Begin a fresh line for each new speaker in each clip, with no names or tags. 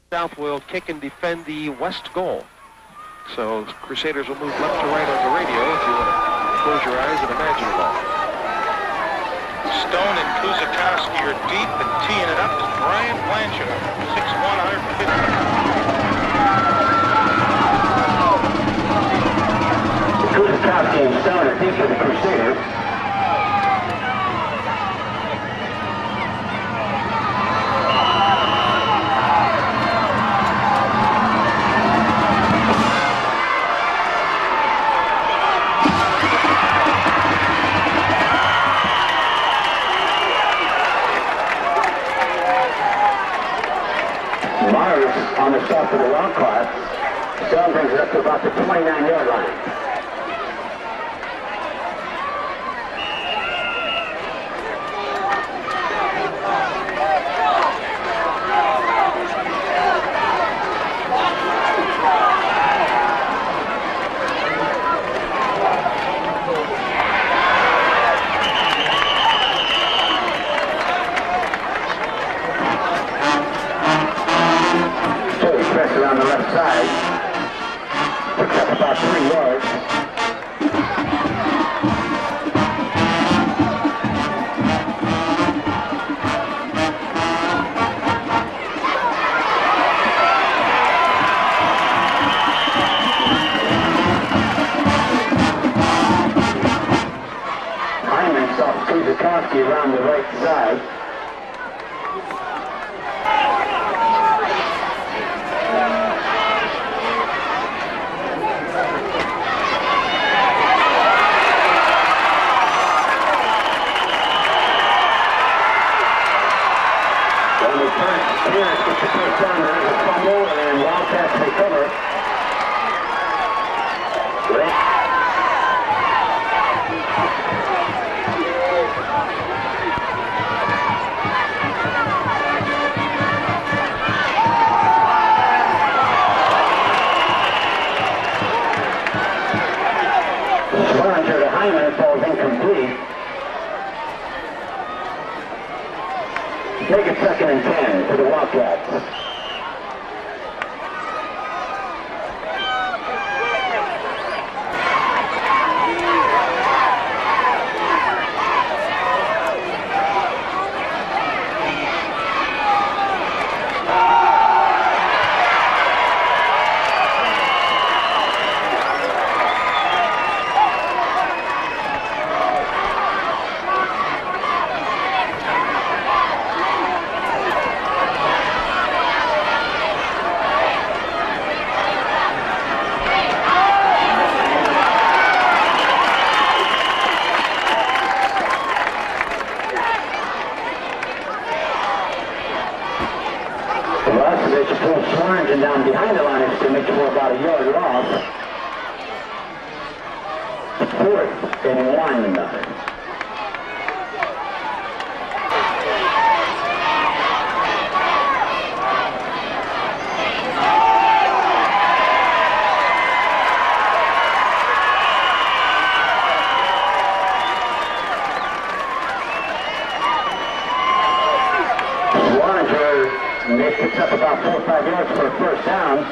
South will kick and defend the west goal. So Crusaders will move left to right on the radio if you want to close your eyes and imagine it all.
Stone and Kuzakowski are deep, and teeing it up is Bryan Blanchard, 6'1", 150.
Kuzakowski and Stone are deep for the Crusaders. On the stop for the long card. Stone brings it up to about the 29-yard line. Around the left side, picks up about 3 yards. Hyman saw Kuzakowski around the right side. Gets the first down, there's a fumble, and Wildcats recover. Swanger to Hyman falls incomplete. Make it 2nd and 10 for the Wildcats. And down behind the line of scrimmage for about a yard loss. 4th and 1. Nick picks up about 4 or 5 yards for a first down.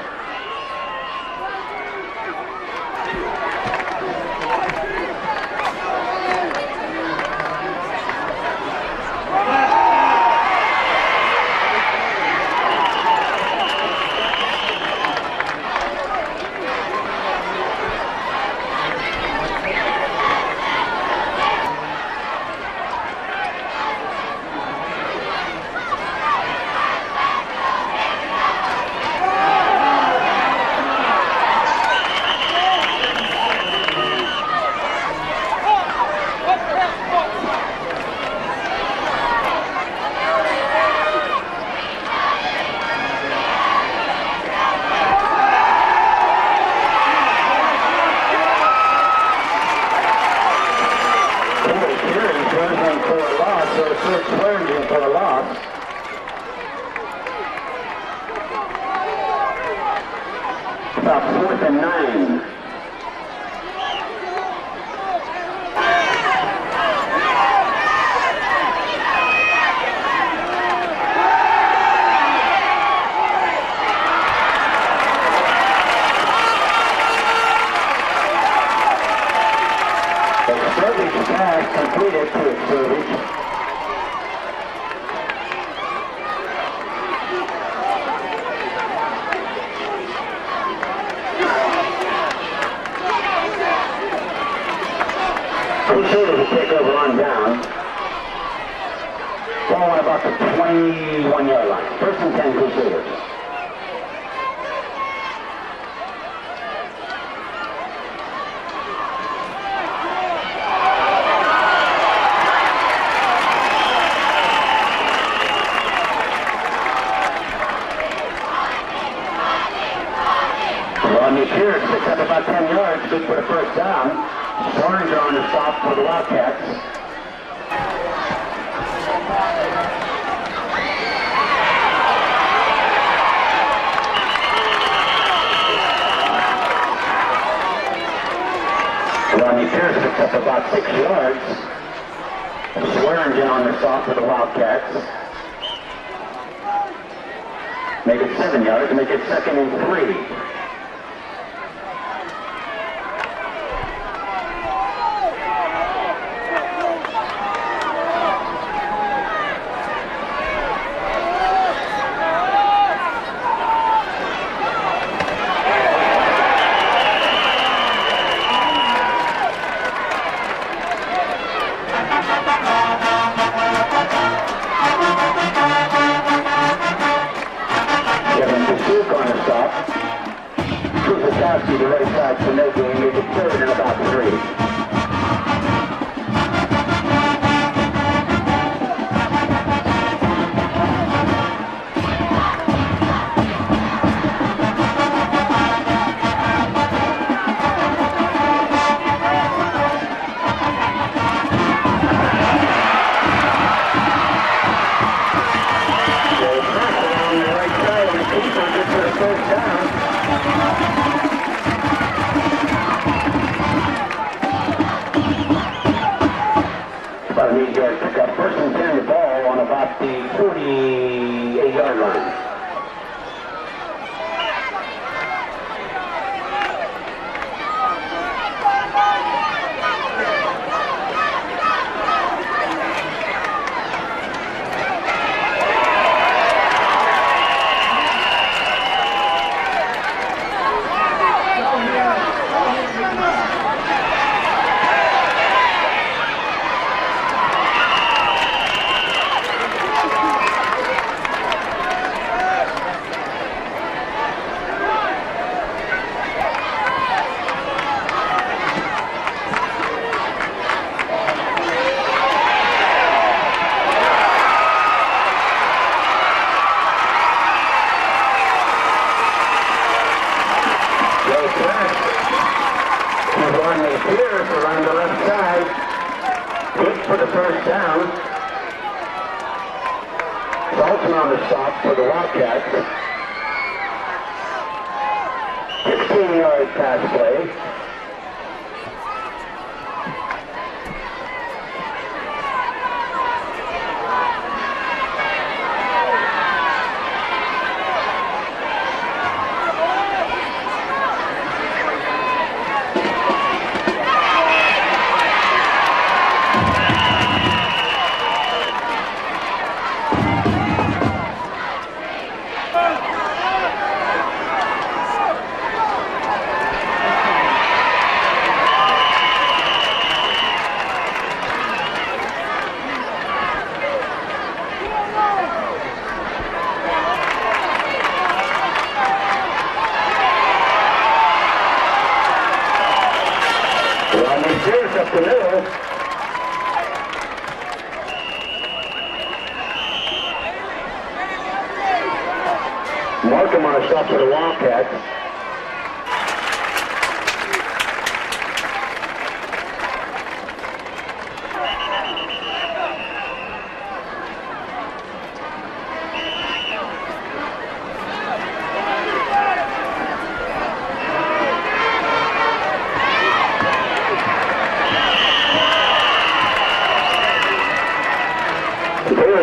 About 4th and 9. pass completed to Sprochi. Crusaders will take over on down. Ball on about the 21-yard line. 1st and 10 Crusaders. Pierce picks up about 10 yards, good for the 1st down. Orange are on the stop for the Wildcats. Rodney Pierce picks up about 6 yards. Swearingen on the stop for the Wildcats. Make it 7 yards, make it 2nd and 3. To the right side for no gain, make it 3rd and about 3. Joe Prest along the right side on the keeper, good for the 1st down. About an 8-yard pickup. 1st and 10, the ball on about the 48-yard line. Pierce around the left side. Good for the 1st down. Dalton on the stop for the Wildcats. 16-yard pass play. Up the middle. Markham on a stop for the Wildcats.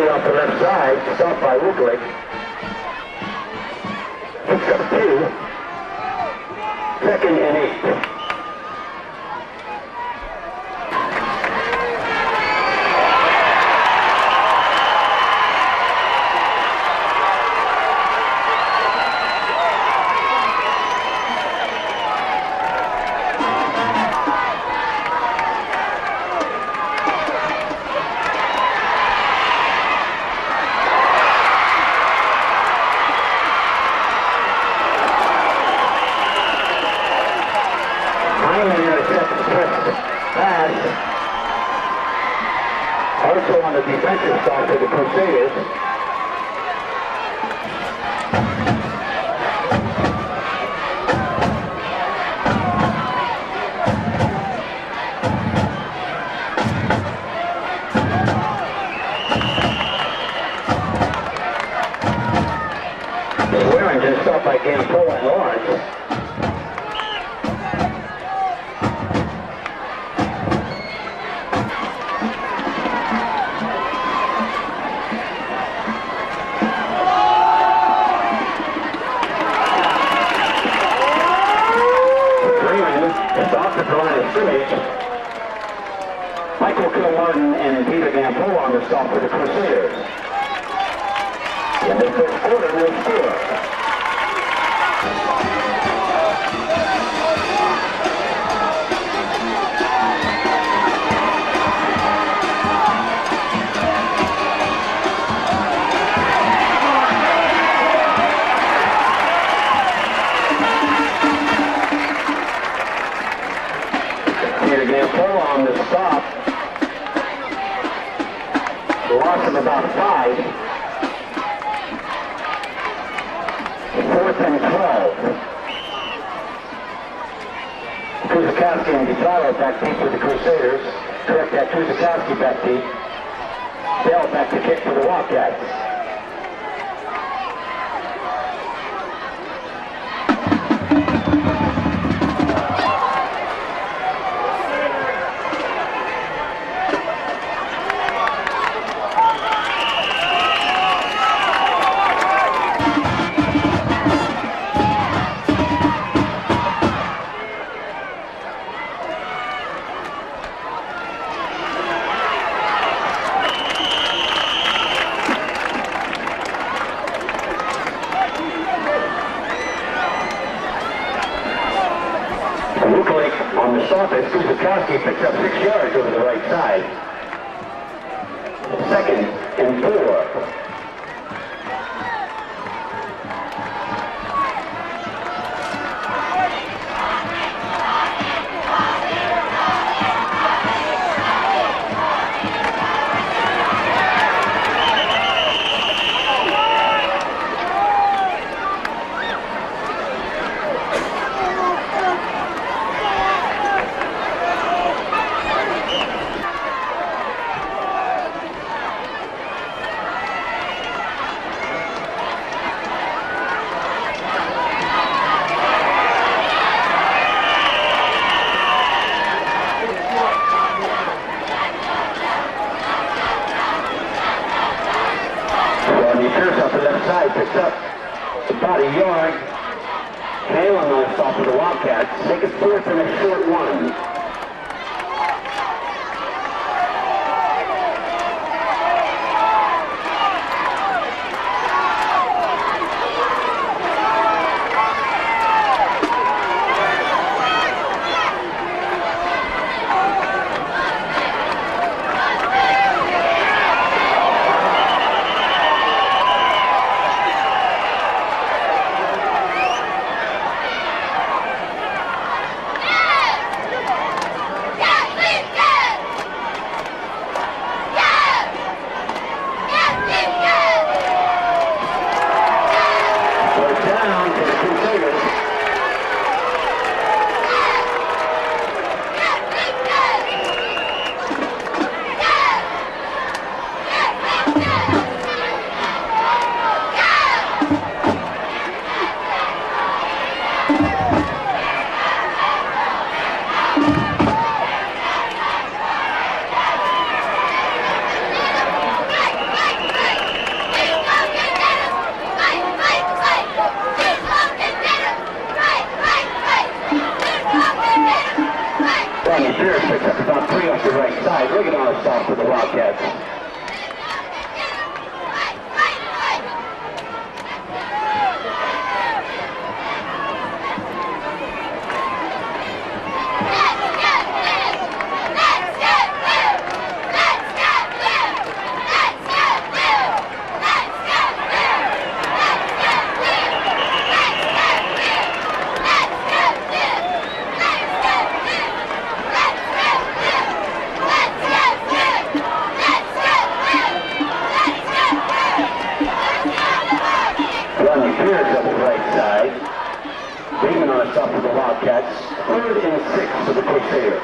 Off the left side, stopped by Wukelic. Picks up 2. 2nd and 8. pass. Also on the defensive stop for the Crusaders. Swearingen stopped by Gampoa and Lawrence. Michael Kilmartin and Peter Gampoa on the stop for the Crusaders. In the first quarter, no score. Peter Gampoa on the stop. Loss of about 5. 4th and 12. Kuzakowski and Guitarro back deep for the Crusaders. Correct that, Kuzakowski back deep. Bell back to kick for the Wildcats. Wukelic on the stop as Kuzakowski picks up 6 yards over the right side. 2nd and 4. Picks up about a yard. Halen on the stop for the Wildcats. Make it 4th and a short 1. Picks up about 3 off the right side. Riggin on the stop for the Wildcats. 3rd and 6 for the Crusaders.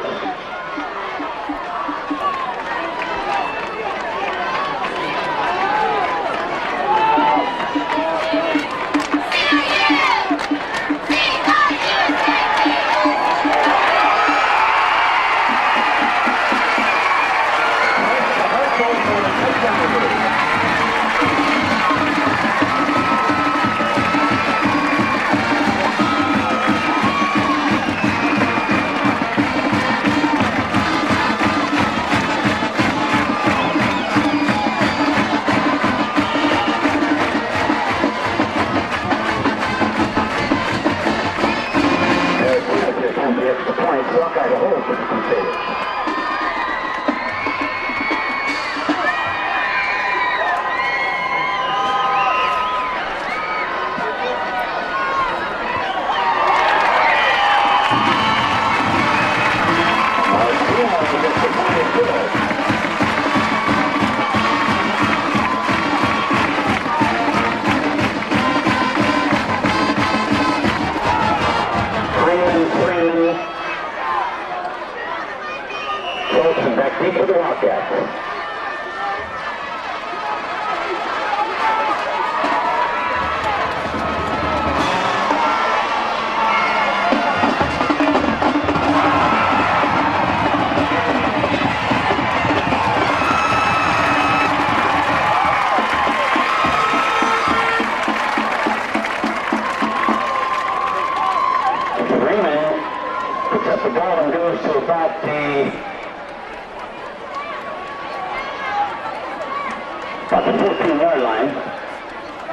About the 14-yard line.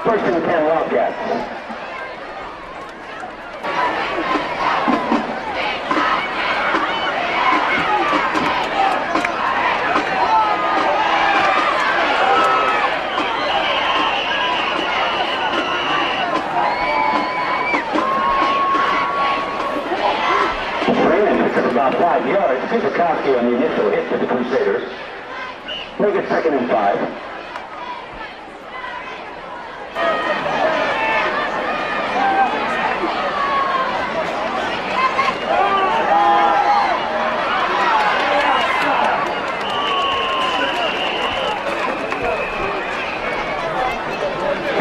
1st and 10 Wildcats. About 5 yards. Wukelic on the initial hit to the Crusaders. Make it 2nd and 5.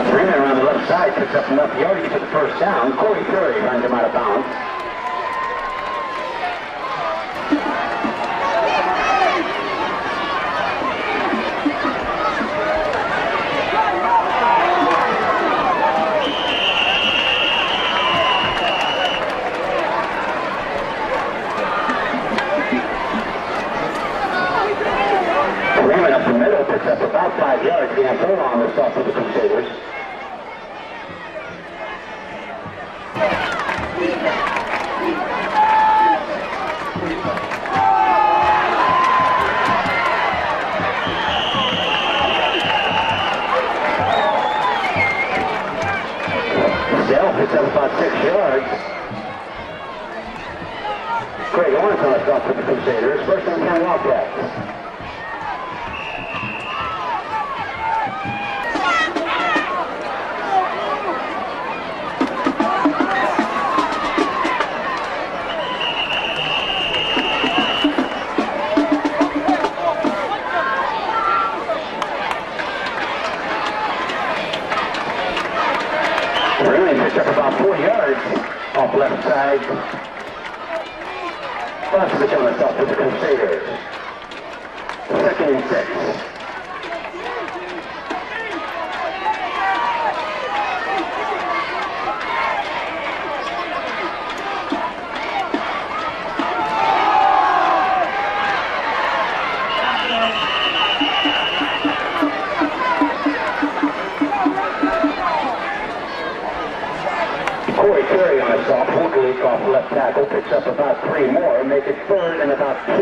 Freeman around the left side picks up enough yardage for the first down. Corey Curry runs him out of bounds. Up about 5 yards, we have 4 on the stop for the Crusaders. Dell picks up about 6 yards. Craig Owens on the stop for the Crusaders. 1st and 10 Wildcats. Up about 4 yards off left side. Bostovich on the stop with the Crusaders. 2nd and 6. Curry on a stop. Wukelic off left tackle picks up about 3 more, make it 3rd and about 2.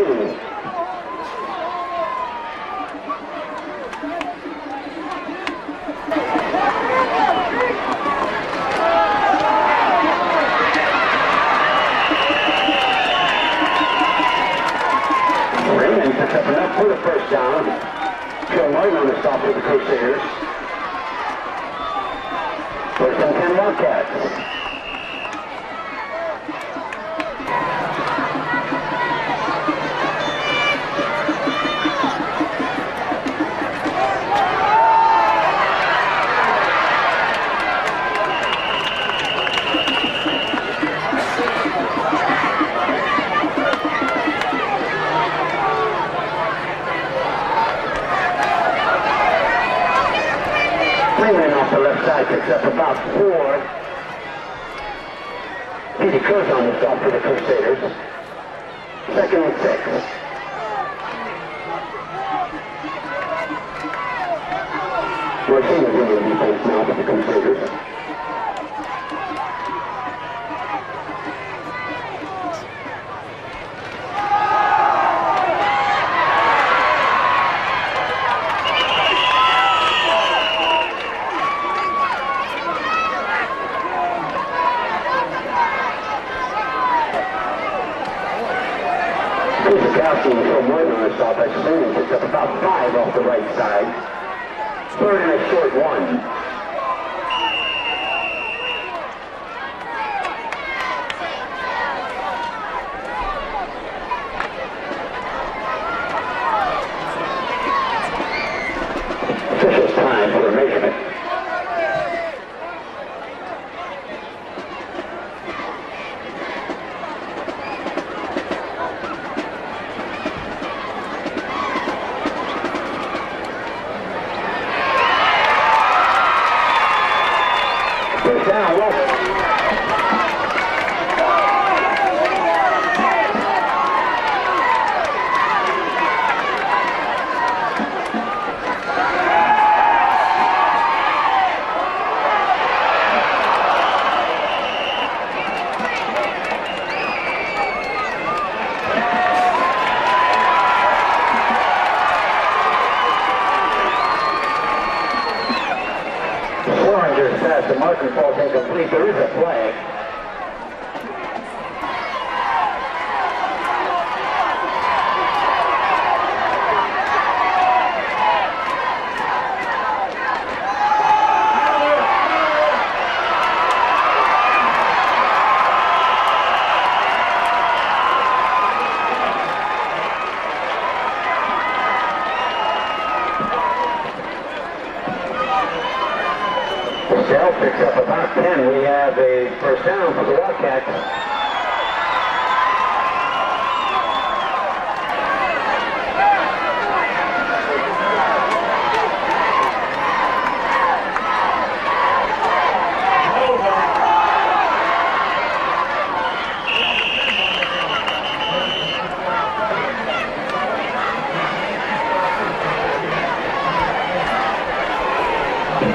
Raymond picks up enough for the first down. Joe Martin on the stop with the Crusaders. 1st and 10 Wildcats. Curzon on the stop for the Crusaders. 2nd and 6. Marcino's in the defense now for the Crusaders. From one on the stop by Sweeney, picks up about 5 off the right side. 3rd and a short 1. Officials time for a measurement. The marking falls incomplete. There is a flag. Picks up about 10. We have a first down for the Wildcats.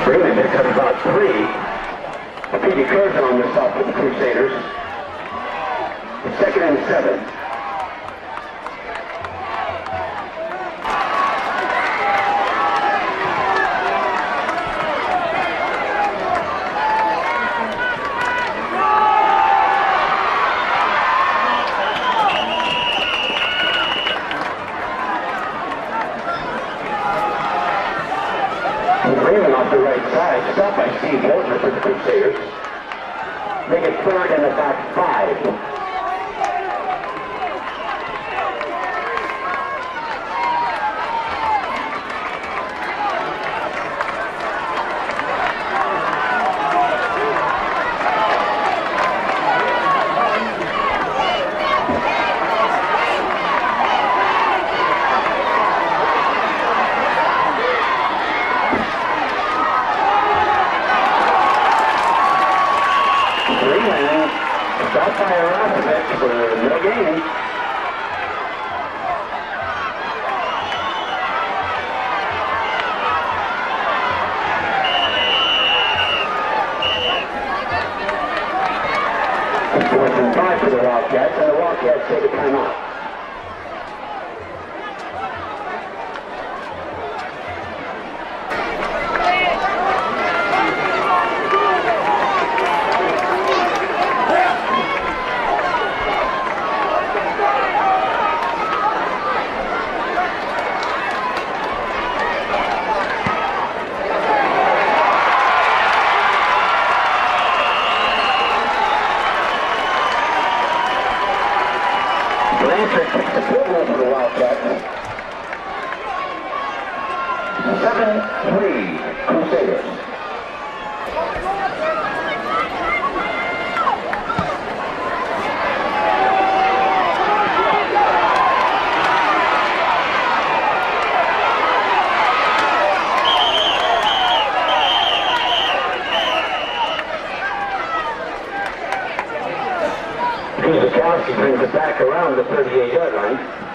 Really, they cut about 3. P.D. Curzon on the stop for the Crusaders. 2nd and 7. Freeman off the right side, stopped by Steve Walter for the Crusaders. Make it 3rd and about 5. Stop by Arasovich for no gain. It's 4th and 5 for the Wildcats, and the Wildcats take a timeout. Blanchard takes the field goal for the Wildcats. 7-3 Crusaders. Kowski brings it back around the 38-yard line.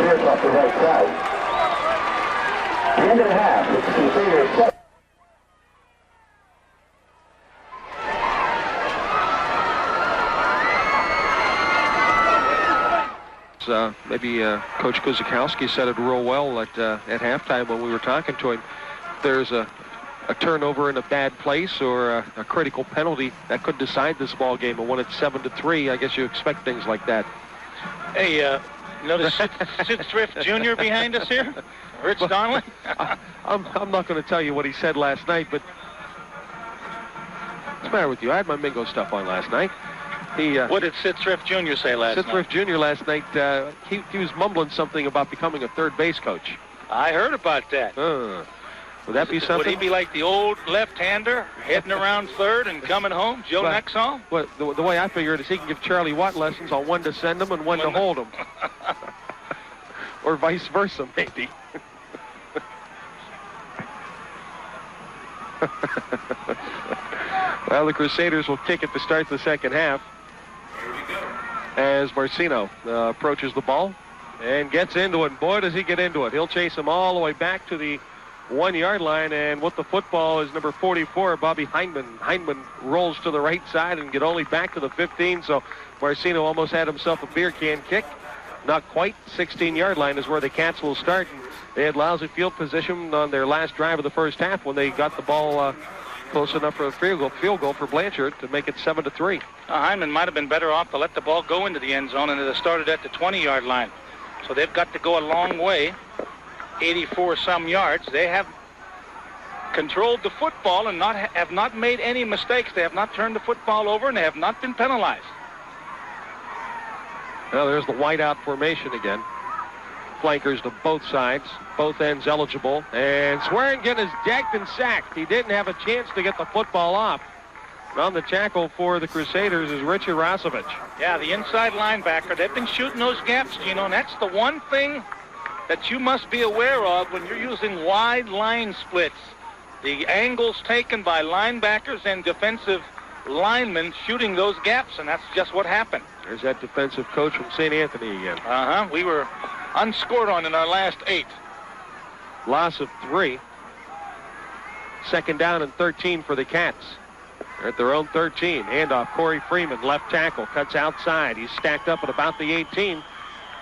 Off the right side. End of the half. It's Crusaders 7.
Maybe Coach Kuzikowski said it real well at halftime when we were talking to him. There's a turnover in a bad place or a critical penalty that could decide this ball game. And when it's 7-3, I guess you expect things like that.
Hey, notice Sid Thrift Jr. behind us here? Rich Donnelly?
I'm not going to tell you what he said last night, but what's the matter with you? I had my Mingo stuff on last night.
What did Sid Thrift Jr. say last night?
Sid Thrift Jr. last night, he was mumbling something about becoming a third base coach.
I heard about that.
Would that be something?
Would he be like the old left-hander, heading around third and coming home, Joe Nexall?
Well, the way I figure it is he can give Charlie Watt lessons on when to send them and when to hold them. Or vice versa, maybe. Well, the Crusaders will kick it to start the second half as Marcino approaches the ball and gets into it. Boy, does he get into it. He'll chase him all the way back to the 1-yard line, and with the football is number 44, Bobby Heinman. Heinman rolls to the right side and get only back to the 15, so Marcino almost had himself a beer can kick. Not quite. 16-yard line is where the Cats will start. And they had lousy field position on their last drive of the first half when they got the ball close enough for a field goal for Blanchard to make it 7-3.
Heinman might have been better off to let the ball go into the end zone, and it started at the 20-yard line. So they've got to go a long way, 84-some yards. They have controlled the football and have not made any mistakes. They have not turned the football over, and they have not been penalized.
Well, there's the whiteout formation again. Flankers to both sides, both ends eligible. And Swearingen is decked and sacked. He didn't have a chance to get the football off. And on the tackle for the Crusaders is Richard Rosovich.
Yeah, the inside linebacker. They've been shooting those gaps, Gino, and that's the one thing that you must be aware of when you're using wide line splits. The angles taken by linebackers and defensive linemen shooting those gaps, and that's just what happened.
There's that defensive coach from St. Anthony again.
We were unscored on in our last 8.
Loss of 3. Second down and 13 for the Cats. They're at their own 13. Handoff, Corey Freeman, left tackle, cuts outside. He's stacked up at about the 18.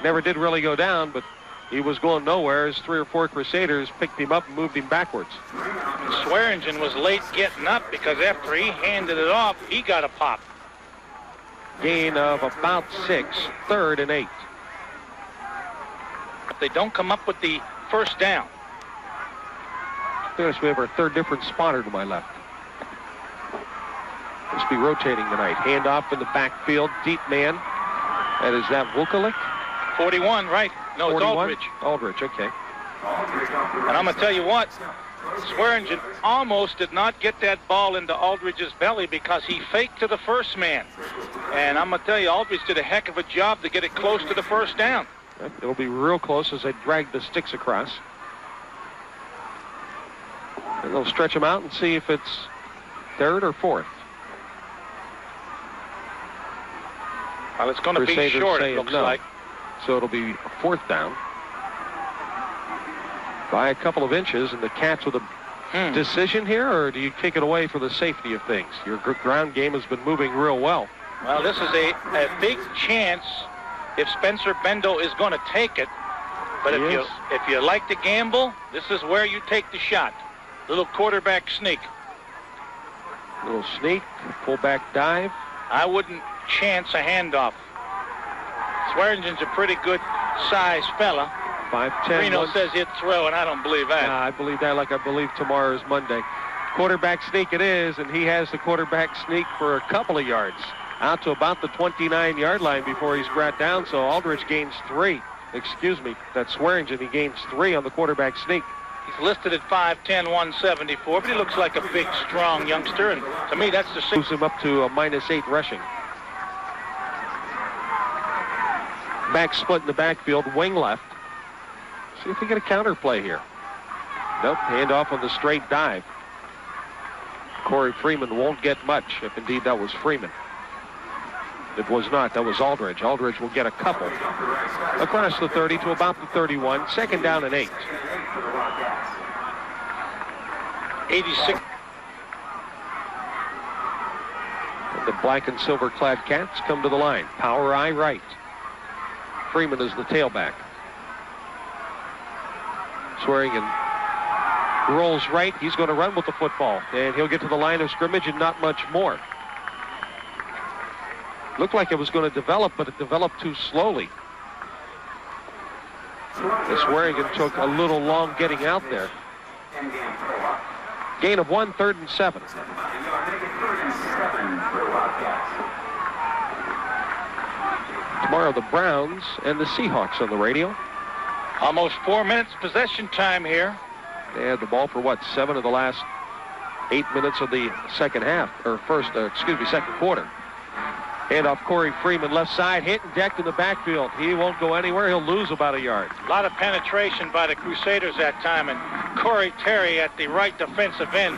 Never did really go down, but he was going nowhere as 3 or 4 Crusaders picked him up and moved him backwards.
Swearingen was late getting up because after he handed it off, he got a pop.
Gain of about 6, 3rd and 8.
If they don't come up with the first down.
Notice we have our 3rd different spotter to my left. Must be rotating tonight. Handoff in the backfield, deep man. That is that Wukelic?
41, right. No, 41? It's Aldridge.
Aldridge, okay.
And I'm going to tell you what, Swearingen almost did not get that ball into Aldridge's belly because he faked to the first man. And I'm going to tell you, Aldridge did a heck of a job to get it close to the first down.
It'll be real close as they drag the sticks across. And they'll stretch them out and see if it's 3rd or 4th.
Well, it's going to be short, it looks like.
So it'll be a 4th down by a couple of inches, and the Cats with a decision here, or do you kick it away for the safety of things? Your ground game has been moving real well.
Well, this is a big chance if Spencer Bendo is going to take it. But if you like to gamble, this is where you take the shot. Little quarterback sneak.
Little sneak, fullback dive.
I wouldn't chance a handoff. Swearingen's a pretty good size fella.
5'10".
Reno says he'd throw, and I don't believe that.
I believe that like I believe tomorrow is Monday. Quarterback sneak it is, and he has the quarterback sneak for a couple of yards. out to about the 29-yard line before he's brought down. So Aldridge gains 3. Excuse me, that's Swearingen. He gains 3 on the quarterback sneak.
He's listed at 5'10", 174, but he looks like a big, strong youngster. And to me, that's the
moves him up to a -8 rushing. Back split in the backfield, wing left. See if we get a counter play here. Nope, handoff on the straight dive. Corey Freeman won't get much, if indeed that was Freeman. It was not. That was Aldridge. Aldridge will get a couple. Across the 30 to about the 31. 2nd down and 8.
86.
The black and silver clad Cats come to the line. Power I right. Freeman is the tailback. Swearingen rolls right. He's going to run with the football, and he'll get to the line of scrimmage and not much more. Looked like it was going to develop, but it developed too slowly. Swearingen took a little long getting out there. Gain of 1, 3rd and 7. Tomorrow the Browns and the Seahawks on the radio.
Almost 4 minutes possession time here.
They had the ball for what, 7 of the last 8 minutes of the second half, or second quarter. Handoff Corey Freeman, left side, hit and decked in the backfield. He won't go anywhere. He'll lose about a yard.
A lot of penetration by the Crusaders that time, and Corey Terry at the right defensive end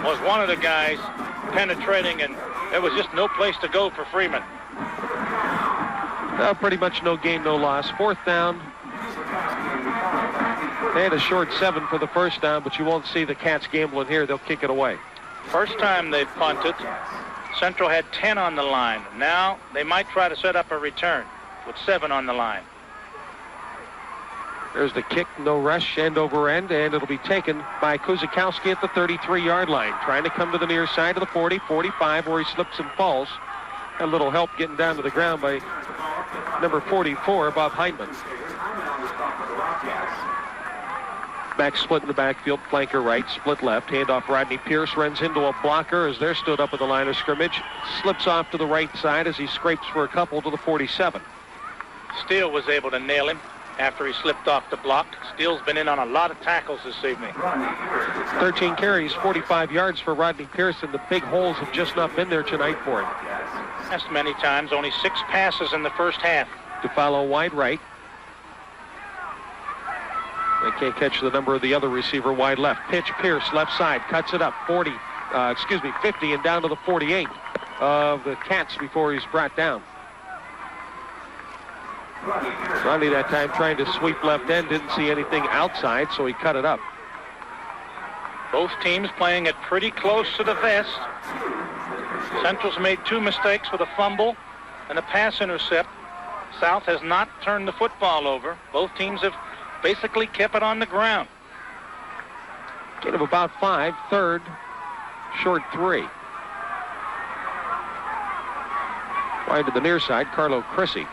was one of the guys penetrating, and there was just no place to go for Freeman.
Pretty much no gain, no loss. 4th down. They had a short 7 for the first down, but you won't see the Cats gambling here. They'll kick it away.
First time they've punted, Central had 10 on the line. Now they might try to set up a return with 7 on the line.
There's the kick, no rush, end over end, and it'll be taken by Kuzikowski at the 33-yard line. Trying to come to the near side of the 40, 45, where he slips and falls. A little help getting down to the ground by number 44, Bob Hindman. Back split in the backfield, flanker right, split left, handoff Rodney Pierce, runs into a blocker as they're stood up at the line of scrimmage, slips off to the right side as he scrapes for a couple to the 47.
Steele was able to nail him after he slipped off the block. Steele's been in on a lot of tackles this evening.
13 carries, 45 yards for Rodney Pierce, and the big holes have just not been there tonight for him.
Passed many times, only 6 passes in the first half.
To follow wide right. They can't catch the number of the other receiver wide left. Pitch, Pierce, left side, cuts it up, 50, and down to the 48 of the Cats before he's brought down. Rodney that time trying to sweep left end, didn't see anything outside, so he cut it up.
Both teams playing it pretty close to the vest. Central's made 2 mistakes with a fumble and a pass intercept. South has not turned the football over. Both teams have basically kept it on the ground.
Gain of about 5, 3rd, short 3. Wide to the near side, Carlo Chrissy.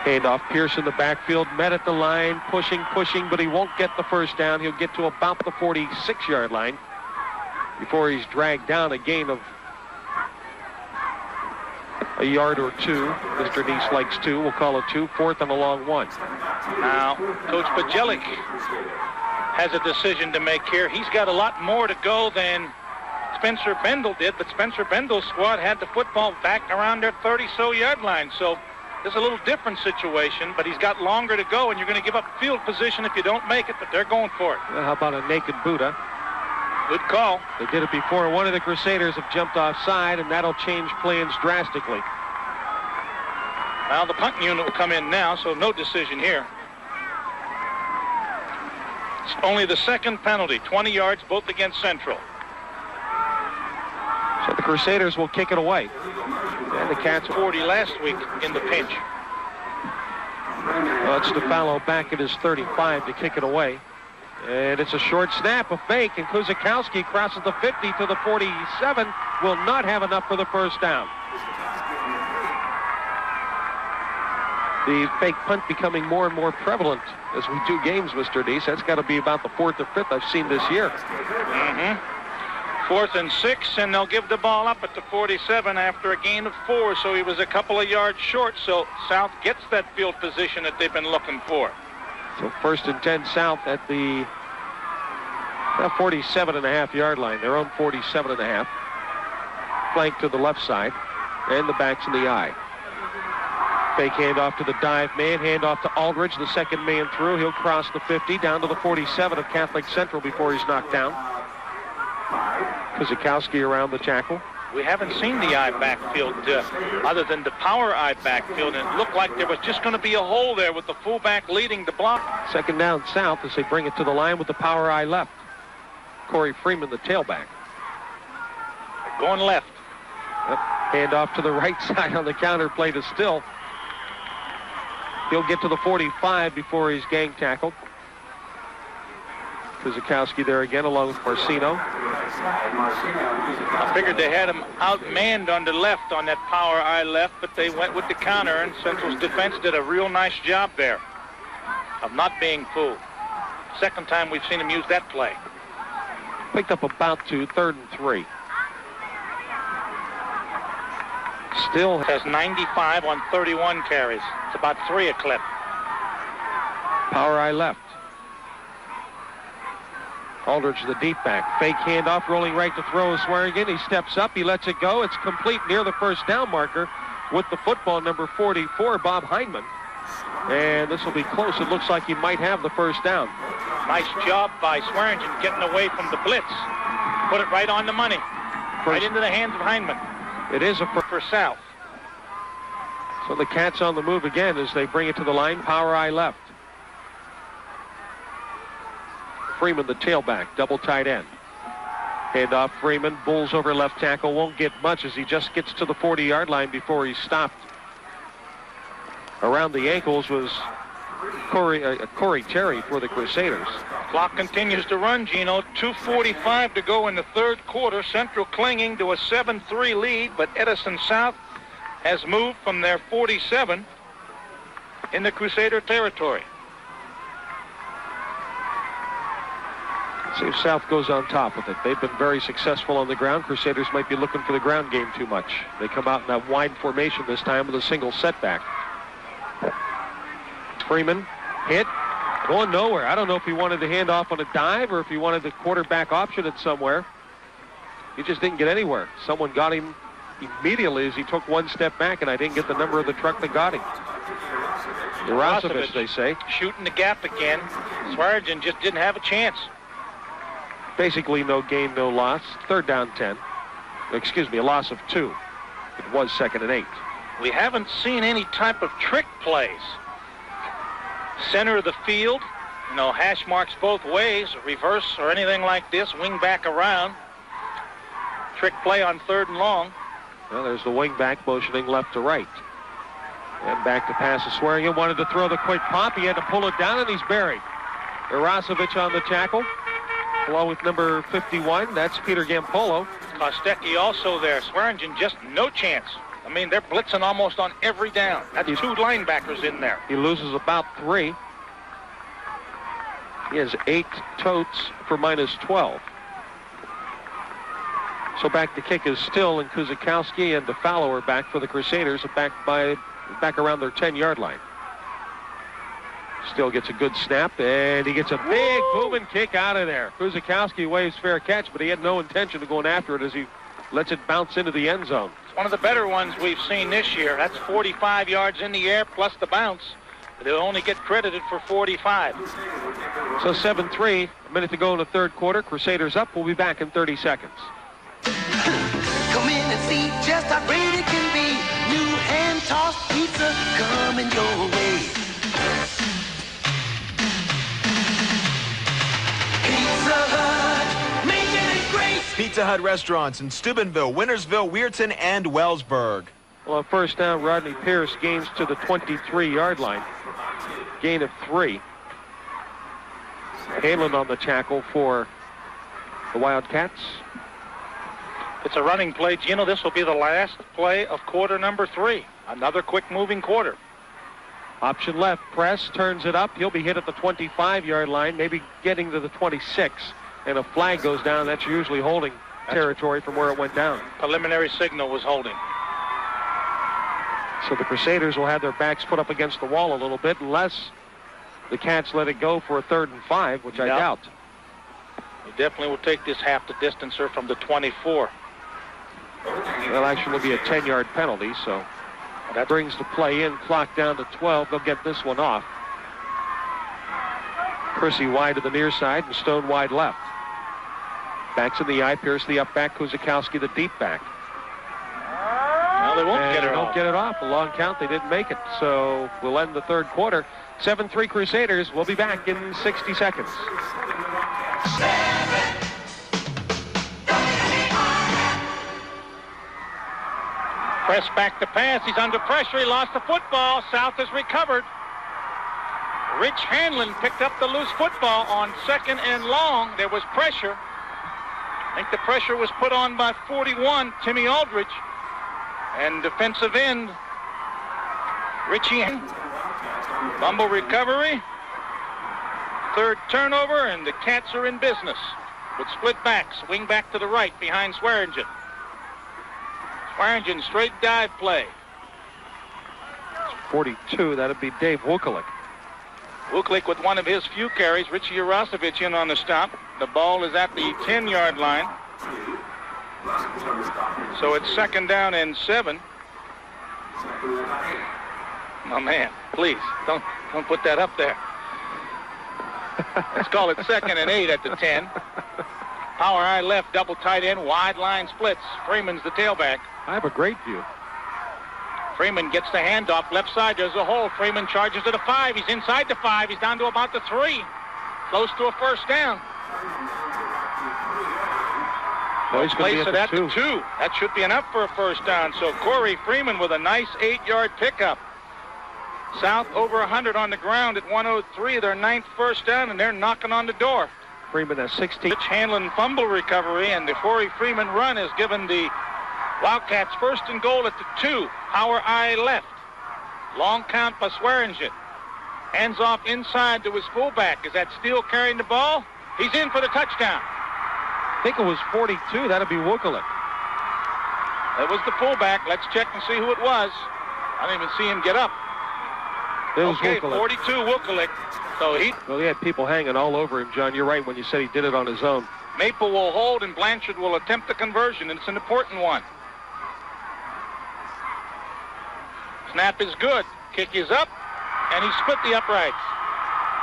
Handoff, Pierce in the backfield, met at the line, pushing, but he won't get the first down. He'll get to about the 46-yard line before he's dragged down. A gain of a yard or 2. Mr. Neese likes 2. We'll call it 2. 4th and a long 1.
Now, Coach Bjelac has a decision to make here. He's got a lot more to go than Spencer Bendel did, but Spencer Bendel's squad had the football back around their 30-so-yard line. So this is a little different situation, but he's got longer to go, and you're going to give up field position if you don't make it, but they're going for it.
Well, how about a naked Buddha?
Good call.
They did it before. One of the Crusaders have jumped offside, and that'll change plans drastically.
Well, the punt unit will come in now, so no decision here. It's only the second penalty, 20 yards, both against Central.
So the Crusaders will kick it away. And the Cats
40 last week in the pinch.
Well, it's DeFallo back at his 35 to kick it away. And it's a short snap, a fake, and Kuzikowski crosses the 50 to the 47. Will not have enough for the first down. The fake punt becoming more and more prevalent as we do games, Mr. Deese. That's got to be about the 4th or 5th I've seen this year.
4th and 6, and they'll give the ball up at the 47 after a gain of 4, so he was a couple of yards short, so South gets that field position that they've been looking for.
So 1st and 10 South at the 47.5-yard line, their own 47.5. Flank to the left side, and the back's in the eye. Fake handoff to the dive man, handoff to Aldridge, the second man through. He'll cross the 50, down to the 47 of Catholic Central before he's knocked down. Kuzikowski around the tackle.
We haven't seen the I backfield other than the power I backfield, and it looked like there was just going to be a hole there with the fullback leading the block.
2nd down South as they bring it to the line with the power I left. Corey Freeman, the tailback.
Going left.
Yep. Handoff to the right side on the counter play to Still. He'll get to the 45 before he's gang tackled. Kuzikowski there again along with Marcino.
I figured they had him outmanned on the left on that power I left, but they went with the counter, and Central's defense did a real nice job there of not being fooled. Second time we've seen him use that play.
Picked up about 2, 3rd and 3. Still
has 95 on 31 carries. It's about 3 a clip.
Power I left. Aldridge the deep back. Fake handoff, rolling right to throw. Swearingen. He steps up. He lets it go. It's complete near the first down marker with the football, number 44, Bob Hindman. And this will be close. It looks like he might have the first down.
Nice job by Swearingen getting away from the blitz. Put it right on the money. Right into the hands of Hindman.
It is a
for South.
So the Cats on the move again as they bring it to the line. Power I left. Freeman, the tailback, double tight end. Handoff Freeman, Bulls over left tackle, won't get much as he just gets to the 40-yard line before he's stopped. Around the ankles was Corey Terry for the Crusaders.
Clock continues to run, Gino. 2:45 to go in the third quarter. Central clinging to a 7-3 lead, but Edison South has moved from their 47 in the Crusader territory.
See if South goes on top with it. They've been very successful on the ground. Crusaders might be looking for the ground game too much. They come out in that wide formation this time with a single setback. Freeman hit, going nowhere. I don't know if he wanted to hand off on a dive or if he wanted the quarterback option it somewhere. He just didn't get anywhere. Someone got him immediately as he took one step back, and I didn't get the number of the truck that got him. Urasovich, they say.
Shooting the gap again. Swearingen just didn't have a chance.
Basically no gain, no loss. 3rd down 10. Excuse me, a loss of 2. It was 2nd and 8.
We haven't seen any type of trick plays. Center of the field, hash marks both ways, reverse or anything like this, wing back around. Trick play on 3rd and long.
Well, there's the wing back motioning left to right. And back to pass to Swearingen. Wanted to throw the quick pop. He had to pull it down, and he's buried. Urasovich on the tackle, along with number 51. That's Peter Gampolo.
Kostecki also there. Swearingen just no chance. I mean, they're blitzing almost on every down. That's 2 linebackers in there.
He loses about 3. He has 8 totes for -12. So back to kick is Still, and Kuzikowski and DeFallo are back for the Crusaders, back around their 10-yard line. Still gets a good snap, and he gets a big booming kick out of there. Kuzikowski waves fair catch, but he had no intention of going after it as he lets it bounce into the end zone.
It's one of the better ones we've seen this year. That's 45 yards in the air plus the bounce. But they'll only get credited for 45.
So 7-3, a minute to go in the third quarter. Crusaders up. We'll be back in 30 seconds.
Come in and see just how great it can be. New hand-tossed pizza coming your way. Pizza Hut, making it great.
Pizza Hut restaurants in Steubenville, Wintersville, Weirton, and Wellsburg.
Well, on first down, Rodney Pierce gains to the 23-yard line. Gain of 3. Hanlon on the tackle for the Wildcats.
It's a running play. Gino, this will be the last play of quarter number 3. Another quick-moving quarter.
Option left, press, turns it up. He'll be hit at the 25-yard line, maybe getting to the 26. And a flag goes down. That's usually holding territory from where it went down.
Preliminary signal was holding.
So the Crusaders will have their backs put up against the wall a little bit unless the Cats let it go for a 3rd and 5, which I doubt.
They definitely will take this half the distancer from the 24.
That'll actually be a 10-yard penalty, so that brings the play in, clock down to 12. They'll get this one off. Kersey wide to the near side and Stone wide left. Backs in the eye, Pierce the up back, Kuzikowski the deep back.
Well, they won't get it off.
Don't get it off. A long count, they didn't make it. So we'll end the 3rd quarter. 7-3 Crusaders. We'll be back in 60 seconds.
Press back to pass. He's under pressure. He lost the football. South has recovered. Rich Hanlon picked up the loose football on 2nd and long. There was pressure. I think the pressure was put on by 41, Timmy Aldridge. And defensive end, Richie. Fumble recovery. 3rd turnover, and the Cats are in business. With split backs, wing back to the right behind Swearingen. Swearingen straight dive play.
42, that'd be Dave Wukelic.
Wukelic with one of his few carries. Richie Urosevich in on the stop. The ball is at the 10-yard line. So it's 2nd down and 7. Oh, man, please, don't put that up there. Let's call it 2nd and 8 at the 10. Power eye left, double tight end, wide line splits. Freeman's the tailback.
I have a great view.
Freeman gets the handoff, left side, there's a hole. Freeman charges to the 5. He's inside the 5. He's down to about the 3. Close to a 1st down. Place it at the 2. That should be enough for a 1st down. So Corey Freeman with a nice 8-yard pickup. South over 100 on the ground at 103. Their 9th 1st down, and they're knocking on the door.
Freeman has 16.
Rich Hanlon fumble recovery, and the Corey Freeman run has given the Wildcats 1st and goal at the 2. Power eye left. Long count by Swearingen. Hands off inside to his fullback. Is that Steele carrying the ball? He's in for the touchdown.
I think it was 42. That'd be Wukelic.
That was the fullback. Let's check and see who it was. I didn't even see him get up.
It was
okay,
Wukelic.
42 Wukelic. So
Well, he had people hanging all over him, John. You're right when you said he did it on his own.
Maple will hold, and Blanchard will attempt the conversion, and it's an important one. Snap is good. Kick is up, and he split the uprights.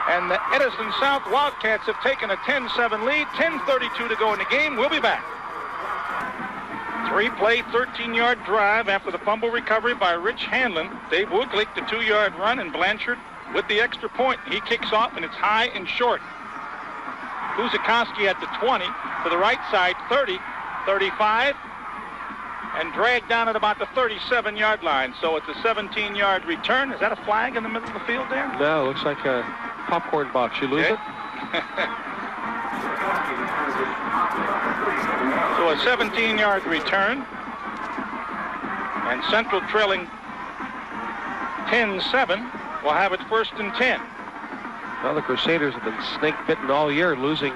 And the Edison South Wildcats have taken a 10-7 lead. 10:32 to go in the game. We'll be back. 3-play, 13-yard drive after the fumble recovery by Rich Hanlon. Dave Wukelic, the 2-yard run, and Blanchard with the extra point. He kicks off, and it's high and short. Kuzikowski at the 20, to the right side, 30, 35, and dragged down at about the 37-yard line. So it's a 17-yard return. Is that a flag in the middle of the field there?
No, looks like a popcorn box. You lose it?
So a 17-yard return. And Central trailing 10-7 will have it 1st and 10.
Well, the Crusaders have been snake-bitten all year, losing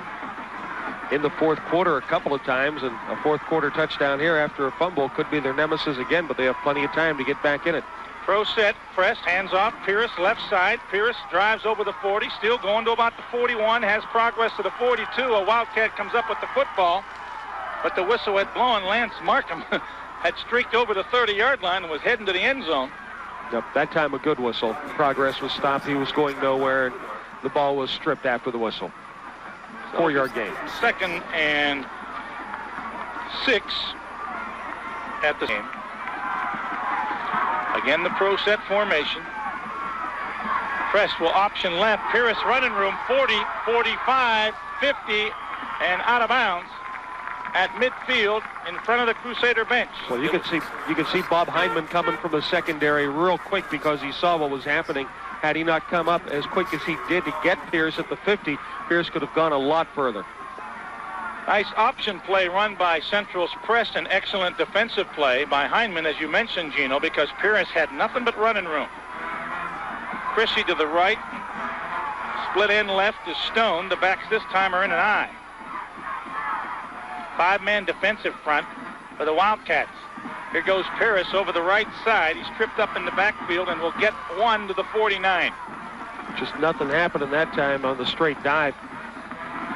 in the 4th quarter a couple of times, and a 4th quarter touchdown here after a fumble could be their nemesis again, but they have plenty of time to get back in it.
Pro set, Prest, hands off, Pierce, left side. Pierce drives over the 40, still going to about the 41, has progress to the 42. A Wildcat comes up with the football, but the whistle had blown. Lance Markham had streaked over the 30-yard line and was heading to the end zone.
Yep, that time a good whistle. Progress was stopped. He was going nowhere, and the ball was stripped after the whistle. 4-yard gain. 2nd
and 6 at the game. Again, the pro set formation. Prest will option left. Pierce running room, 40, 45, 50, and out of bounds at midfield in front of the Crusader bench.
Well, you can see Bob Hindman coming from the secondary real quick because he saw what was happening. Had he not come up as quick as he did to get Pierce at the 50, Pierce could have gone a lot further.
Nice option play run by Central's Prest, and excellent defensive play by Hindman, as you mentioned, Gino, because Pierce had nothing but running room. Chrissy to the right. Split end left is Stone. The backs this time are in an eye. 5-man defensive front for the Wildcats. Here goes Paris over the right side. He's tripped up in the backfield and will get one to the 49.
Just nothing happened in that time on the straight dive.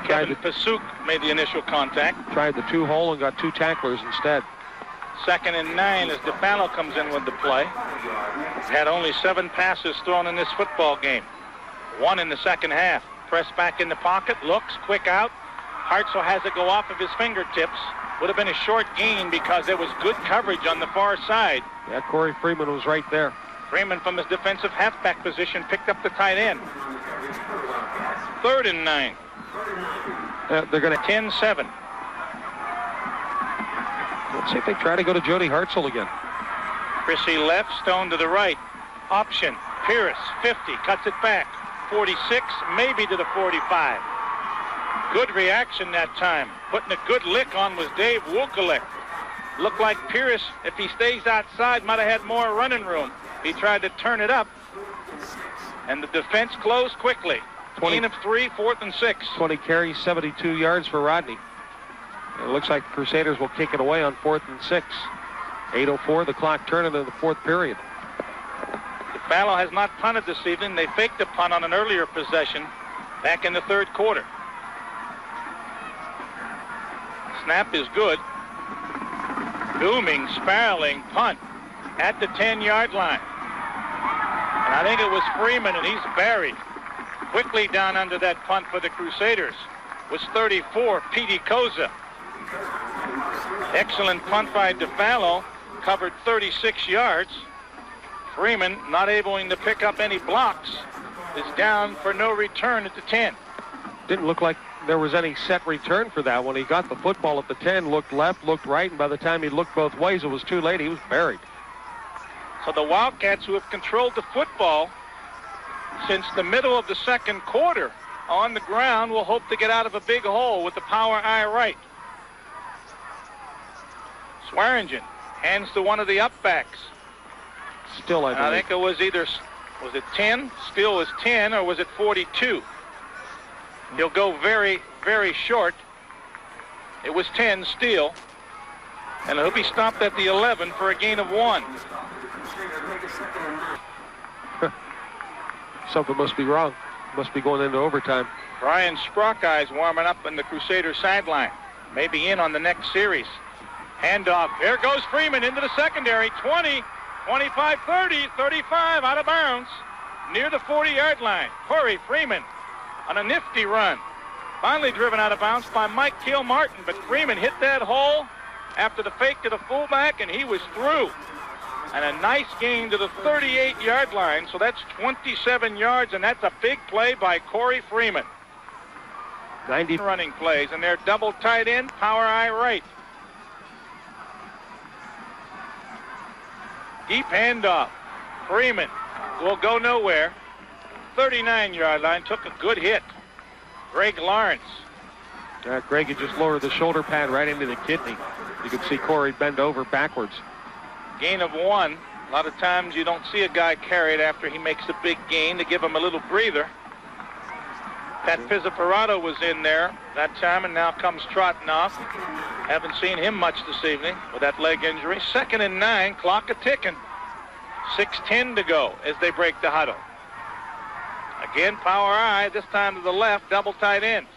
Kevin Pasuk made the initial contact.
Tried the 2-hole and got 2 tacklers instead.
2nd and 9 as DeFallo comes in with the play. He's had only 7 passes thrown in this football game. 1 in the second half. Prest back in the pocket, looks, quick out. Hartzell has it go off of his fingertips. Would have been a short gain because there was good coverage on the far side.
Yeah, Corey Freeman was right there.
Freeman from his defensive halfback position picked up the tight end. 3rd and 9.
They're going to
10-7.
Let's see if they try to go to Jodie Hartzell again.
Chrissy left, Stone to the right. Option. Pierce, 50, cuts it back. 46, maybe to the 45. Good reaction that time. Putting a good lick on was Dave Wukelic. Looked like Pierce, if he stays outside, might have had more running room. He tried to turn it up, and the defense closed quickly. gain of 3, 4th and 6.
20 carries, 72 yards for Rodney. It looks like the Crusaders will kick it away on 4th and 6. 8:04, the clock turning in the 4th period.
DeFallo has not punted this evening. They faked a punt on an earlier possession back in the 3rd quarter. Snap is good. Booming, spiraling punt at the 10-yard line. And I think it was Freeman, and he's buried. Quickly down under that punt for the Crusaders was 34, Petey Koza. Excellent punt by DeFallo, covered 36 yards. Freeman, not able to pick up any blocks, is down for no return at the 10.
Didn't look like there was any set return for that. When he got the football at the 10, looked left, looked right, and by the time he looked both ways, it was too late. He was buried.
So the Wildcats, who have controlled the football since the middle of the 2nd quarter on the ground, will hope to get out of a big hole with the power eye right. Swearingen hands to one of the upbacks.
Still, I
think it was either, was it 10? Still was 10, or was it 42? He'll go very, very short. It was 10 still. And he'll be stopped at the 11 for a gain of 1.
Something must be wrong. Must be going into overtime.
Brian Sprochi is warming up on the Crusaders sideline. Maybe in on the next series. Handoff. There goes Freeman into the secondary. 20, 25, 30, 35, out of bounds. Near the 40-yard line. Corey Freeman on a nifty run. Finally driven out of bounds by Mike Kilmartin, but Freeman hit that hole after the fake to the fullback, and he was through. And a nice gain to the 38-yard line, so that's 27 yards, and that's a big play by Corey Freeman. 90 running plays, and they're double tight end, power eye right. Deep handoff. Freeman will go nowhere. 39-yard line, took a good hit. Greg Lawrence.
Greg had just lowered the shoulder pad right into the kidney. You could see Corey bend over backwards.
Gain of 1. A lot of times you don't see a guy carry it after he makes a big gain to give him a little breather. Pat Pizzaparado was in there that time, and now comes trotting off. Haven't seen him much this evening with that leg injury. 2nd and 9, clock a-ticking. 6:10 to go as they break the huddle. Again, power eye, this time to the left, double tight ends.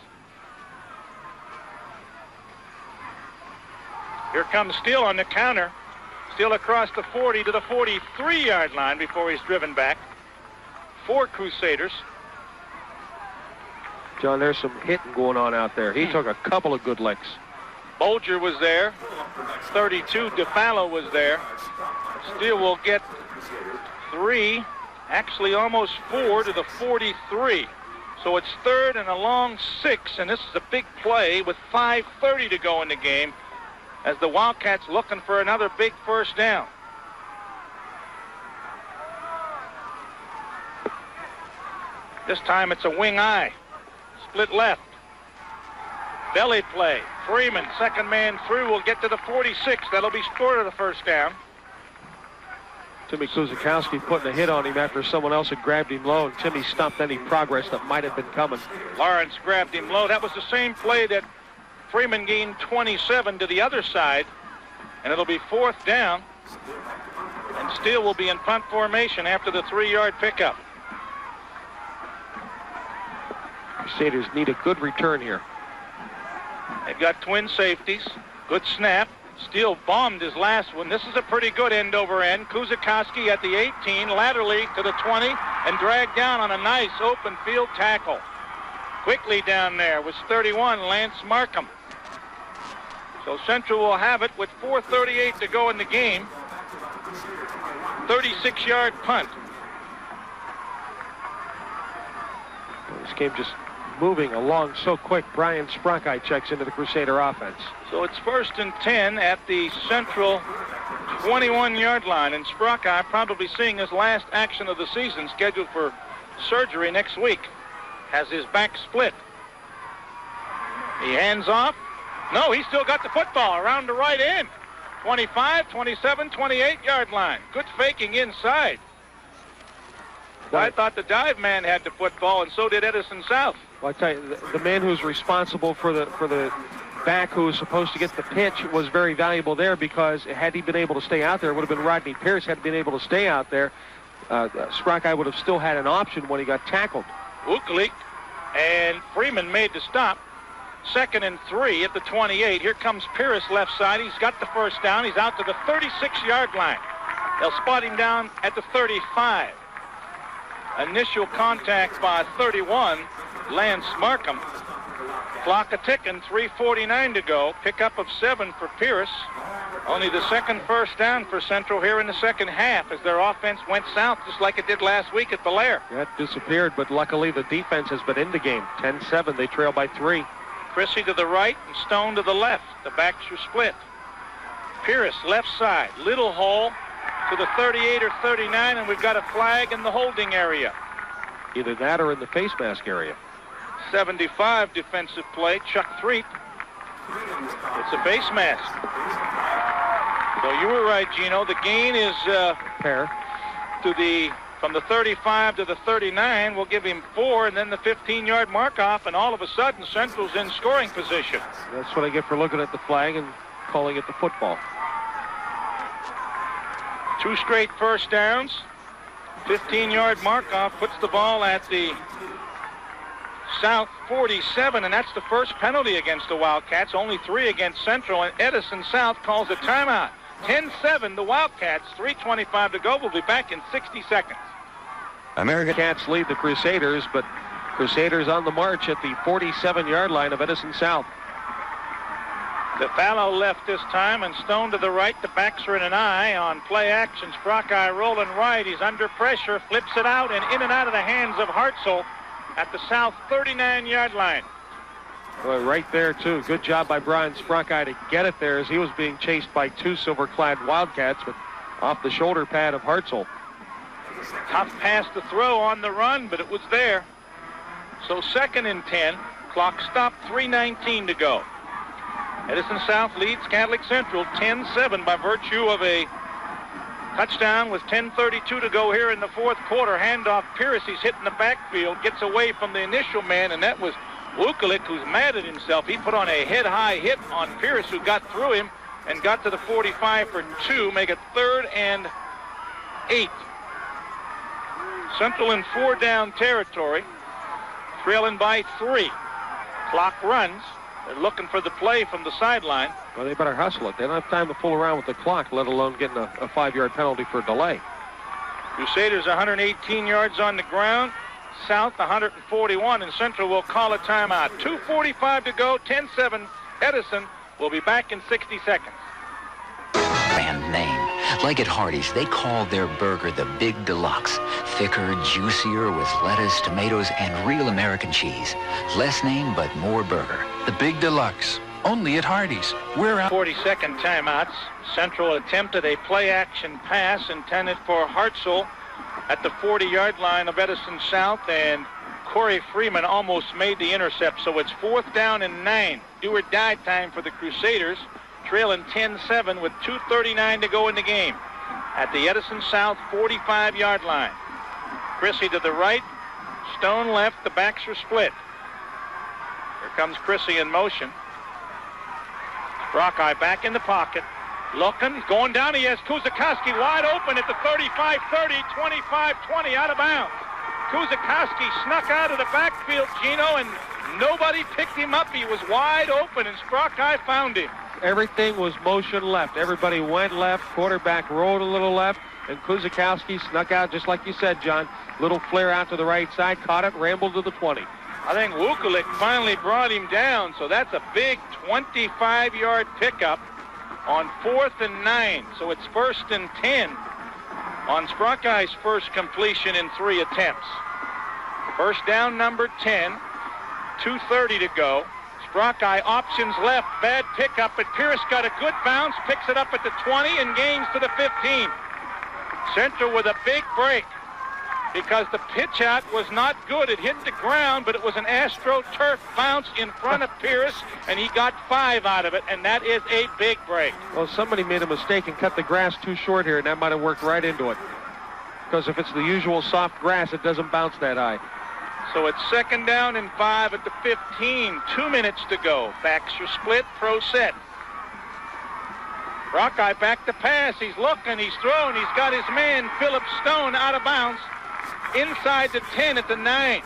Here comes Steele on the counter. Steele across the 40 to the 43-yard line before he's driven back. 4 Crusaders.
John, there's some hitting going on out there. He took a couple of good licks.
Bolger was there. 32, DeFallo was there. Steele will get 3, actually almost 4 to the 43. So it's 3rd and a long 6, and this is a big play with 5:30 to go in the game as the Wildcats looking for another big first down. This time it's a wing eye. Split left. Belly play. Freeman, second man through, will get to the 46. That'll be short of the first down.
Timmy Kuzikowski putting a hit on him after someone else had grabbed him low, and Timmy stopped any progress that might have been coming.
Lawrence grabbed him low. That was the same play that Freeman gained 27 to the other side, and it'll be 4th down. And Steele will be in punt formation after the 3-yard pickup.
Crusaders need a good return here.
They've got twin safeties. Good snap. Steele bombed his last one. This is a pretty good end-over-end. Kuzakowski at the 18, laterally to the 20, and dragged down on a nice open field tackle. Quickly down there was 31, Lance Markham. So Central will have it with 4:38 to go in the game. 36-yard punt.
This game just moving along so quick. Brian Sprochi checks into the Crusader offense.
So it's 1st and 10 at the Central 21-yard line, and Sprochi probably seeing his last action of the season, scheduled for surgery next week. Has his back split. He hands off. No, he's still got the football around the right end. 25, 27, 28-yard line. Good faking inside. I thought the dive man had the football, and so did Edison South.
Well, I tell you, the man who's responsible for the back who was supposed to get the pitch was very valuable there, because had he been able to stay out there, it would have been Rodney Pierce. Had he been able to stay out there, Sprochi would have still had an option when he got tackled.
Wukelic and Freeman made the stop. 2nd and 3 at the 28. Here comes Pierce left side. He's got the first down. He's out to the 36-yard line. They'll spot him down at the 35. Initial contact by 31, Lance Markham. Clock a-ticking, 3:49 to go. Pickup of 7 for Pierce. Only the second first down for Central here in the second half, as their offense went south just like it did last week at Belair.
Yeah, it disappeared, but luckily the defense has been in the game. 10-7, they trail by 3.
Chrissy to the right and Stone to the left. The backs are split. Pierce left side. Little hole to the 38 or 39, and we've got a flag in the holding area.
Either that or in the face mask area.
75 defensive play. Chuck Threet. It's a face mask. So you were right, Gino. The gain is
pair
to from the 35 to the 39. We'll give him 4, and then the 15-yard mark off, and all of a sudden Central's in scoring position.
That's what I get for looking at the flag and calling it the football.
2 straight first downs. 15-yard mark off puts the ball at the South 47, and that's the first penalty against the Wildcats. Only 3 against Central, and Edison South calls a timeout. 10-7 the Wildcats. 3:25 to go. We'll be back in 60 seconds.
American Cats lead the Crusaders, but Crusaders on the march at the 47-yard line of Edison South.
DeFallo left this time, and Stone to the right. The backs are in an eye on play action. Sprochi rolling right. He's under pressure, flips it out, and in and out of the hands of Hartzell at the South 39-yard line.
Well, right there, too. Good job by Brian Sprochi to get it there as he was being chased by 2 silver-clad Wildcats, but off the shoulder pad of Hartzell.
Tough pass to throw on the run, but it was there. So 2nd and 10. Clock stopped, 3:19 to go. Edison South leads Catholic Central 10-7 by virtue of a touchdown with 10:32 to go here in the 4th quarter. Handoff Pierce. He's hitting the backfield, gets away from the initial man, and that was Wukelic, who's mad at himself. He put on a head-high hit on Pierce, who got through him and got to the 45 for 2, make it 3rd and 8. Central in 4-down territory, trailing by 3. Clock runs. They're looking for the play from the sideline.
Well, they better hustle it. They don't have time to fool around with the clock, let alone getting a 5-yard penalty for a delay.
Crusaders 118 yards on the ground. South 141, and Central will call a timeout. 2:45 to go, 10-7 Edison. We'll be back in 60 seconds.
Brand name. Like at Hardee's, they call their burger the Big Deluxe. Thicker, juicier with lettuce, tomatoes, and real American cheese. Less name, but more burger.
The Big Deluxe. Only at Hardee's. We're out.
40-second timeouts. Central attempted a play-action pass intended for Hartzell at the 40-yard line of Edison South, and Corey Freeman almost made the intercept. So it's 4th down and 9. Do or die time for the Crusaders, trailing 10-7 with 2:39 to go in the game at the Edison South 45-yard line. Chrissy to the right, Stone left. The backs are split. Here comes Chrissy in motion. Sprochi back in the pocket. Looking, he's going down. He has Kuzakowski wide open at the 35-30, 25-20, out of bounds. Kuzakowski snuck out of the backfield, Gino, and nobody picked him up. He was wide open, and Sprochi found him.
Everything was motion left. Everybody went left. Quarterback rolled a little left, and Kuzakowski snuck out, just like you said, John. Little flare out to the right side, caught it, rambled to the 20.
I think Wukelic finally brought him down, so that's a big 25-yard pickup on 4th and 9. So it's 1st and 10 on Sprochi's first completion in 3 attempts. First down, number 10, 2:30 to go. Sprochi options left, bad pickup, but Pierce got a good bounce, picks it up at the 20 and gains to the 15. Central with a big break because the pitch out was not good. It hit the ground, but it was an AstroTurf bounce in front of Pierce, and he got 5 out of it, and that is a big break.
Well, somebody made a mistake and cut the grass too short here, and that might have worked right into it. Because if it's the usual soft grass, it doesn't bounce that high.
So it's 2nd down and 5 at the 15. 2 minutes to go. Backs are split, pro set. Sprochi back to pass. He's looking, he's throwing, he's got his man, Philip Stone, out of bounds. Inside the 10 at the 9.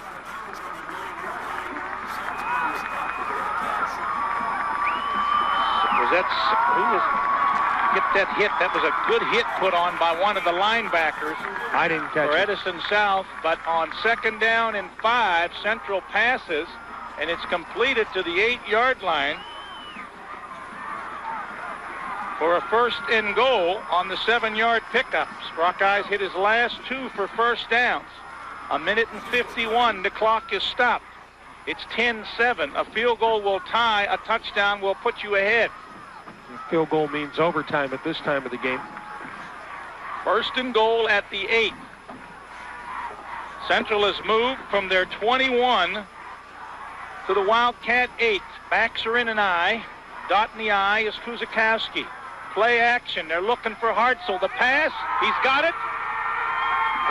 Get that hit. That was a good hit put on by one of the linebackers.
I didn't catch
for
it.
Edison South, but on 2nd down and 5, Central passes, and it's completed to the 8-yard line for a 1st and goal on the 7-yard pickup. Sprochi's hit his last 2 for first downs. 1 minute and 51. The clock is stopped. It's 10-7. A field goal will tie. A touchdown will put you ahead.
Field goal means overtime at this time of the game.
1st and goal at the 8. Central has moved from their 21 to the Wildcat 8. Backs are in an I. Dot in the I is Kuzakowski. Play action. They're looking for Hartzell. The pass. He's got it.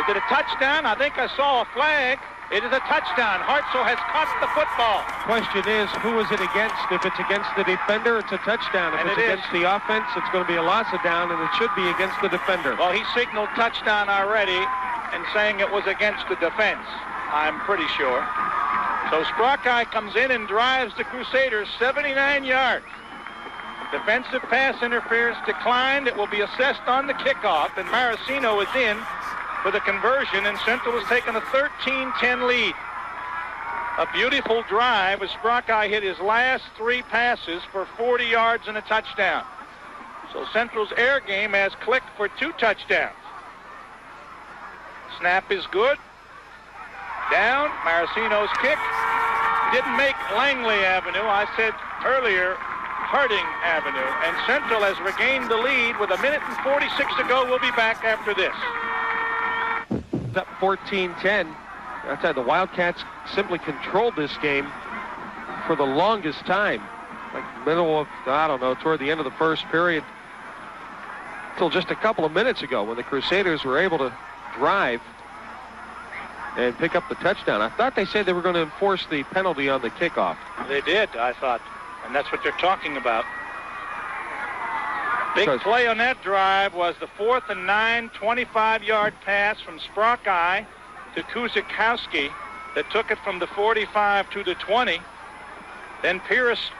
Is it a touchdown? I think I saw a flag. It is a touchdown. Hartzell has caught the football.
Question is, who is it against? If it's against the defender, it's a touchdown. If it's against the offense, it's going to be a loss of down, and it should be against the defender.
Well, he signaled touchdown already and saying it was against the defense, I'm pretty sure. So Sprochi comes in and drives the Crusaders 79 yards. Defensive pass interference declined. It will be assessed on the kickoff, and Marcino is in for the conversion, and Central has taken a 13-10 lead. A beautiful drive as Sprochi hit his last 3 passes for 40 yards and a touchdown. So Central's air game has clicked for 2 touchdowns. Snap is good. Down. Marcino's kick. Didn't make Langley Avenue. I said earlier Harding Avenue. And Central has regained the lead with 1 minute and 46 to go. We'll be back after this.
Up 14-10. Outside, the Wildcats simply controlled this game for the longest time. Like middle of, I don't know, toward the end of the first period. Until just a couple of minutes ago when the Crusaders were able to drive and pick up the touchdown. I thought they said they were going to enforce the penalty on the kickoff.
They did, I thought. And that's what they're talking about. Big play on that drive was the 4th and 9, 25-yard pass from Sprochi to Kuzakowski that took it from the 45 to the 20. Then Pierce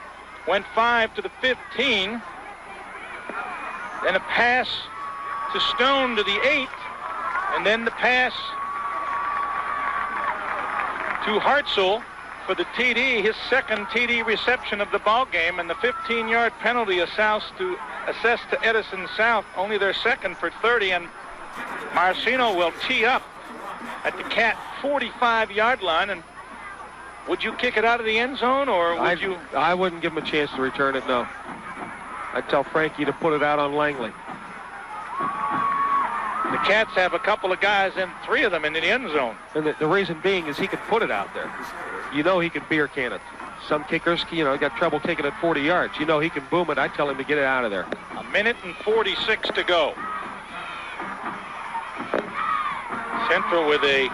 went 5 to the 15. Then a pass to Stone to the 8. And then the pass to Hartzell for the TD, his 2nd TD reception of the ball game, and the 15-yard penalty assessed to Edison South, only their 2nd for 30, and Marcino will tee up at the Cat 45-yard line. And would you kick it out of the end zone, or would you?
I wouldn't give him a chance to return it, no. I'd tell Frankie to put it out on Langley.
The Cats have a couple of guys, and 3 of them in the end zone.
And the reason being is he can put it out there. You know he can beer can it. Some kickers, got trouble kicking it 40 yards. You know he can boom it. I tell him to get it out of there.
1 minute and 46 to go. Central with a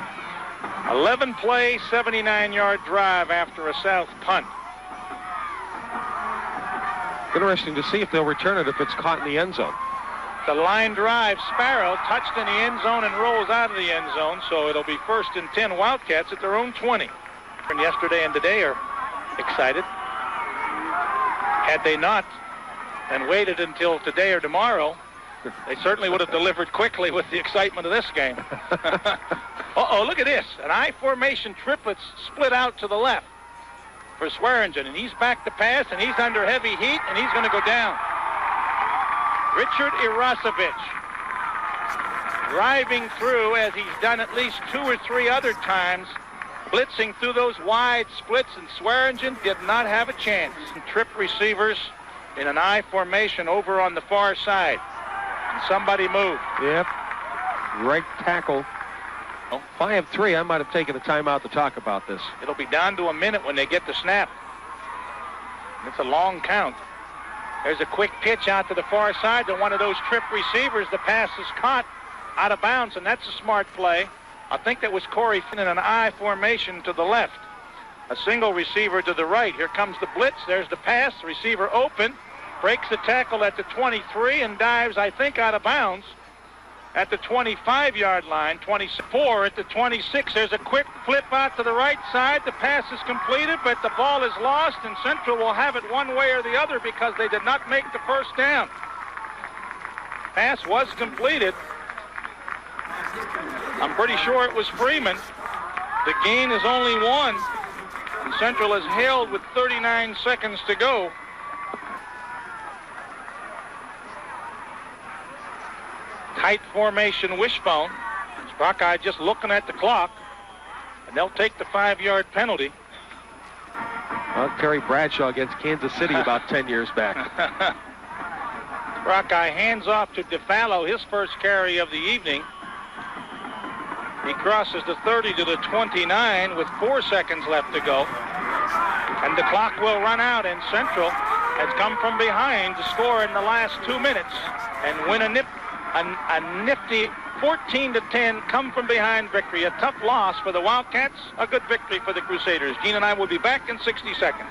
11-play, 79-yard drive after a South punt.
Interesting to see if they'll return it if it's caught in the end zone.
The line drive, Sparrow touched in the end zone and rolls out of the end zone, so it'll be 1st and 10 Wildcats at their own 20. And yesterday and today are excited. Had they not and waited until today or tomorrow, they certainly would have delivered quickly with the excitement of this game. Uh-oh, look at this. An I formation triplets split out to the left for Swearingen, and he's back to pass, and he's under heavy heat, and he's going to go down. Richard Irasevich driving through, as he's done at least 2 or 3 other times, blitzing through those wide splits, and Swearingen did not have a chance. Trip receivers in an I formation over on the far side. And somebody moved.
Yep. Right tackle. 5-3. I might have taken a timeout to talk about this.
It'll be down to a minute when they get the snap. It's a long count. There's a quick pitch out to the far side to one of those trip receivers. The pass is caught out of bounds, and that's a smart play. I think that was Corey Finn in an I formation to the left. A single receiver to the right. Here comes the blitz. There's the pass. Receiver open. Breaks the tackle at the 23 and dives, I think, out of bounds at the 25-yard line. 24 at the 26. There's a quick flip out to the right side. The pass is completed, but the ball is lost, and Central will have it one way or the other because they did not make the first down. Pass was completed. I'm pretty sure it was Freeman. The gain is only 1, and Central is held with 39 seconds to go. Tight formation wishbone. Sprochi just looking at the clock, and they'll take the 5-yard penalty.
Well, Terry Bradshaw against Kansas City about 10 years back.
Sprochi hands off to DeFallo, his first carry of the evening. He crosses the 30 to the 29 with 4 seconds left to go. And the clock will run out, and Central has come from behind to score in the last 2 minutes and win a nifty 14-10 come from behind victory. A tough loss for the Wildcats, a good victory for the Crusaders. Gene and I will be back in 60 seconds.